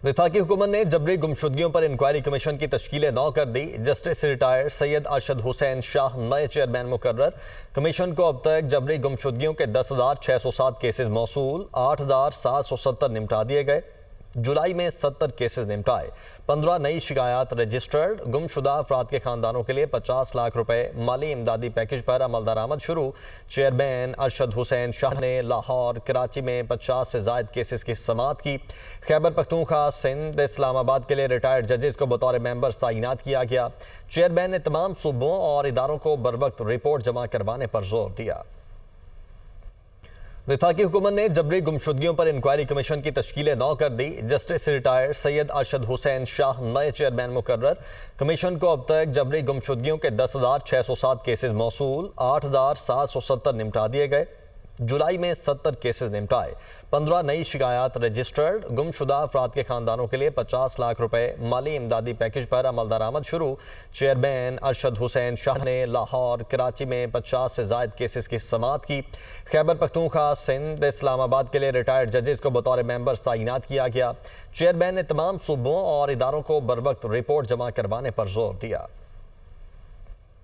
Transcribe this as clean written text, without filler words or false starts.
वफाकी हुकूमत ने जबरी गुमशुदगियों पर इंक्वायरी कमीशन की तश्कील 9 कर दी। जस्टिस रिटायर्ड सैयद अरशद हुसैन शाह नए चेयरमैन मुकर्रर। कमीशन को अब तक जबरी गुमशुदगियों के 10,607 केसेज मौसूल, 8,770 निपटा दिए गए। जुलाई में 70 केसेज निपटाए, 15 नई शिकायत रजिस्टर्ड। गुमशुदा अफराद के खानदानों के लिए 50 लाख रुपए माली इमदादी पैकेज पर अमल दरामद शुरू। चेयरमैन अरशद हुसैन शाह ने लाहौर कराची में 50 से ज्यादा केसेस की समाअत की। खैबर पख्तूनख्वा, सिंध, इस्लामाबाद के लिए रिटायर्ड जजेस को बतौर मेंबर्स तैनात किया गया। चेयरमैन ने तमाम सूबों और इदारों को बरवक्त रिपोर्ट जमा करवाने पर जोर दिया। वफाकी हुकूमत ने जबरी गुमशुदगियों पर इंक्वायरी कमीशन की तश्कील 9 कर दी। जस्टिस रिटायर्ड सैयद अरशद हुसैन शाह नए चेयरमैन मुकर्रर। कमीशन को अब तक जबरी गुमशुदगियों के 10,607 केसेज मौसूल, 8,770 निपटा दिए गए। जुलाई में 70 केसेज निपटाए, 15 नई शिकायत रजिस्टर्ड। गुमशुदा अफराद के खानदानों के लिए 50 लाख रुपए माली इमदादी पैकेज पर अमल दरामद शुरू। चेयरमैन अरशद हुसैन शाह ने लाहौर कराची में 50 से ज्यादा केसेस की समाअत की। खैबर पख्तूनख्वा, सिंध, इस्लामाबाद के लिए रिटायर्ड जजेस को बतौर मेंबर्स तैनात किया गया। चेयरमैन ने तमाम सूबों और इदारों को बरवक्त रिपोर्ट जमा करवाने पर जोर दिया।